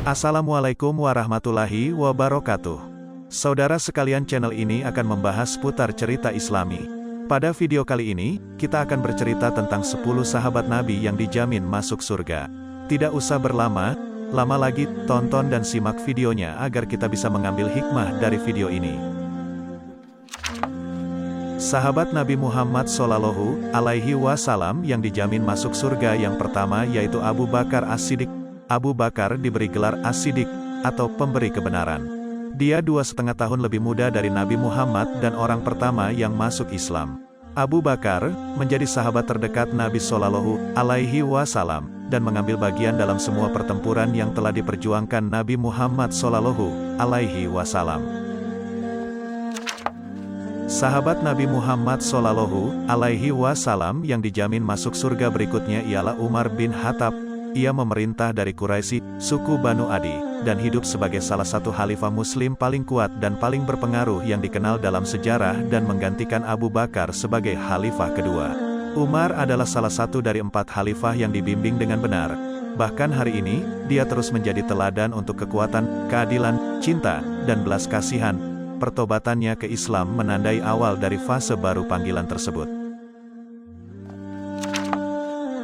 Assalamualaikum warahmatullahi wabarakatuh. Saudara sekalian, channel ini akan membahas seputar cerita Islami. Pada video kali ini, kita akan bercerita tentang 10 sahabat Nabi yang dijamin masuk surga. Tidak usah berlama-lama lagi, tonton dan simak videonya agar kita bisa mengambil hikmah dari video ini. Sahabat Nabi Muhammad Shallallahu Alaihi Wasallam yang dijamin masuk surga yang pertama yaitu Abu Bakar As-Siddiq. Abu Bakar diberi gelar As-Siddiq, atau pemberi kebenaran. Dia 2,5 tahun lebih muda dari Nabi Muhammad dan orang pertama yang masuk Islam. Abu Bakar menjadi sahabat terdekat Nabi Shallallahu Alaihi Wasallam dan mengambil bagian dalam semua pertempuran yang telah diperjuangkan Nabi Muhammad Shallallahu Alaihi Wasallam. Sahabat Nabi Muhammad Shallallahu Alaihi Wasallam yang dijamin masuk surga berikutnya ialah Umar bin Khattab. Ia memerintah dari Quraisy, suku Banu Adi, dan hidup sebagai salah satu khalifah muslim paling kuat dan paling berpengaruh yang dikenal dalam sejarah dan menggantikan Abu Bakar sebagai khalifah kedua. Umar adalah salah satu dari 4 khalifah yang dibimbing dengan benar. Bahkan hari ini, dia terus menjadi teladan untuk kekuatan, keadilan, cinta, dan belas kasihan. Pertobatannya ke Islam menandai awal dari fase baru panggilan tersebut.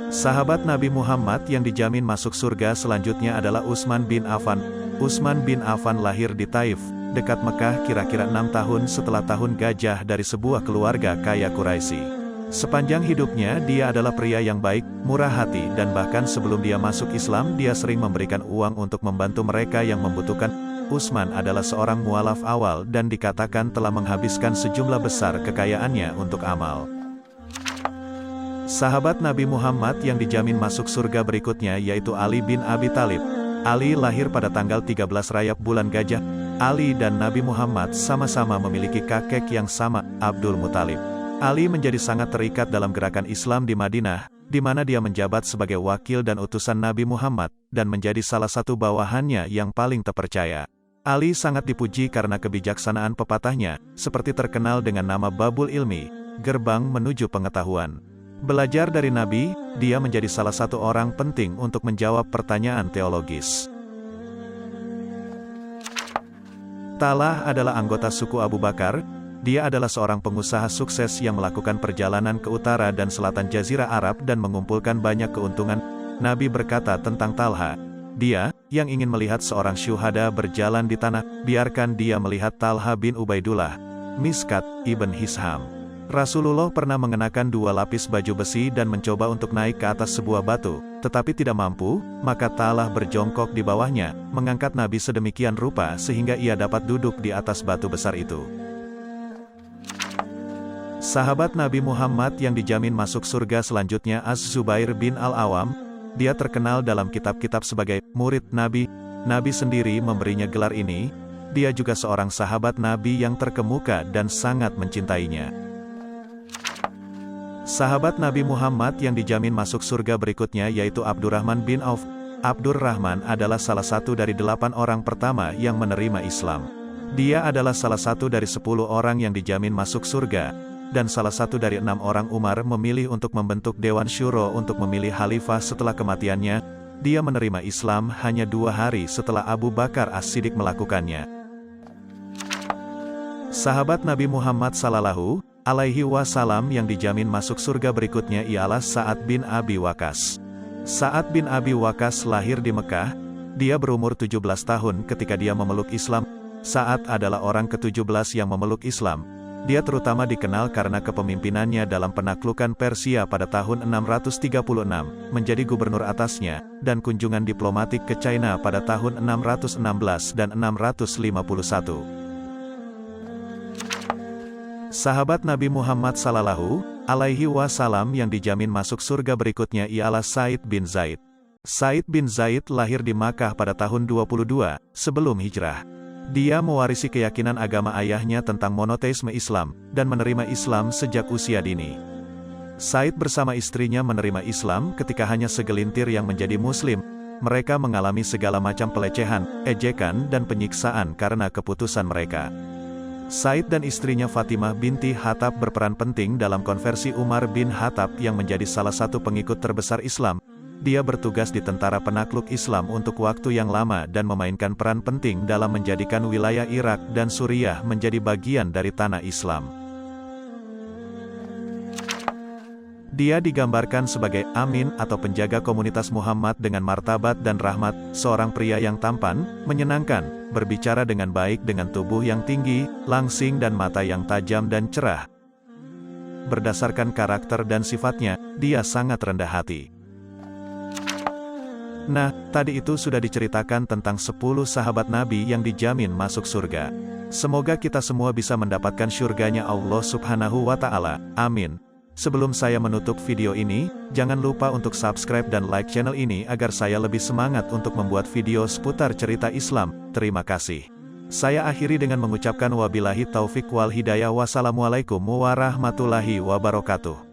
Sahabat Nabi Muhammad yang dijamin masuk surga selanjutnya adalah Utsman bin Affan. Utsman bin Affan lahir di Taif, dekat Mekah kira-kira 6 tahun setelah tahun gajah dari sebuah keluarga kaya Quraisy. Sepanjang hidupnya dia adalah pria yang baik, murah hati dan bahkan sebelum dia masuk Islam dia sering memberikan uang untuk membantu mereka yang membutuhkan. Utsman adalah seorang mualaf awal dan dikatakan telah menghabiskan sejumlah besar kekayaannya untuk amal. Sahabat Nabi Muhammad yang dijamin masuk surga berikutnya yaitu Ali bin Abi Thalib. Ali lahir pada tanggal 13 Rajab bulan Gajah. Ali dan Nabi Muhammad sama-sama memiliki kakek yang sama, Abdul Muthalib. Ali menjadi sangat terikat dalam gerakan Islam di Madinah, di mana dia menjabat sebagai wakil dan utusan Nabi Muhammad, dan menjadi salah satu bawahannya yang paling terpercaya. Ali sangat dipuji karena kebijaksanaan pepatahnya, seperti terkenal dengan nama Babul Ilmi, gerbang menuju pengetahuan. Belajar dari Nabi, dia menjadi salah satu orang penting untuk menjawab pertanyaan teologis. Talha adalah anggota suku Abu Bakar. Dia adalah seorang pengusaha sukses yang melakukan perjalanan ke utara dan selatan Jazirah Arab dan mengumpulkan banyak keuntungan. Nabi berkata tentang Talha, "Dia yang ingin melihat seorang syuhada berjalan di tanah, biarkan dia melihat Talha bin Ubaidullah." Miskat Ibn Hisham. Rasulullah pernah mengenakan 2 lapis baju besi dan mencoba untuk naik ke atas sebuah batu, tetapi tidak mampu, maka Talha berjongkok di bawahnya, mengangkat Nabi sedemikian rupa sehingga ia dapat duduk di atas batu besar itu. Sahabat Nabi Muhammad yang dijamin masuk surga selanjutnya Az-Zubair bin Al-Awam. Dia terkenal dalam kitab-kitab sebagai murid Nabi. Nabi sendiri memberinya gelar ini. Dia juga seorang sahabat Nabi yang terkemuka dan sangat mencintainya. Sahabat Nabi Muhammad yang dijamin masuk surga berikutnya yaitu Abdurrahman bin Auf. Abdurrahman adalah salah satu dari 8 orang pertama yang menerima Islam. Dia adalah salah satu dari 10 orang yang dijamin masuk surga, dan salah satu dari 6 orang Umar memilih untuk membentuk Dewan Syuro untuk memilih khalifah setelah kematiannya. Dia menerima Islam hanya 2 hari setelah Abu Bakar As-Siddiq melakukannya. Sahabat Nabi Muhammad Sallallahu Alaihi Wasallam yang dijamin masuk surga berikutnya ialah Sa'ad bin Abi Waqqas. Sa'ad bin Abi Waqqas lahir di Mekah. Dia berumur 17 tahun ketika dia memeluk Islam. Sa'ad adalah orang ke-17 yang memeluk Islam. Dia terutama dikenal karena kepemimpinannya dalam penaklukan Persia pada tahun 636, menjadi gubernur atasnya, dan kunjungan diplomatik ke China pada tahun 616 dan 651. Sahabat Nabi Muhammad Sallallahu Alaihi Wasallam yang dijamin masuk surga berikutnya ialah Said bin Zaid. Said bin Zaid lahir di Makkah pada tahun 22 sebelum hijrah. Dia mewarisi keyakinan agama ayahnya tentang monoteisme Islam dan menerima Islam sejak usia dini. Said bersama istrinya menerima Islam ketika hanya segelintir yang menjadi Muslim. Mereka mengalami segala macam pelecehan, ejekan dan penyiksaan karena keputusan mereka. Said dan istrinya Fatimah binti Khattab berperan penting dalam konversi Umar bin Khattab yang menjadi salah satu pengikut terbesar Islam. Dia bertugas di tentara penakluk Islam untuk waktu yang lama dan memainkan peran penting dalam menjadikan wilayah Irak dan Suriah menjadi bagian dari tanah Islam. Dia digambarkan sebagai Amin atau penjaga komunitas Muhammad dengan martabat dan rahmat, seorang pria yang tampan, menyenangkan, berbicara dengan baik dengan tubuh yang tinggi, langsing dan mata yang tajam dan cerah. Berdasarkan karakter dan sifatnya, dia sangat rendah hati. Nah, tadi itu sudah diceritakan tentang 10 sahabat Nabi yang dijamin masuk surga. Semoga kita semua bisa mendapatkan syurganya Allah Subhanahu wa Ta'ala. Amin. Sebelum saya menutup video ini, jangan lupa untuk subscribe dan like channel ini agar saya lebih semangat untuk membuat video seputar cerita Islam. Terima kasih. Saya akhiri dengan mengucapkan wabillahi taufik wal hidayah. Wassalamualaikum warahmatullahi wabarakatuh.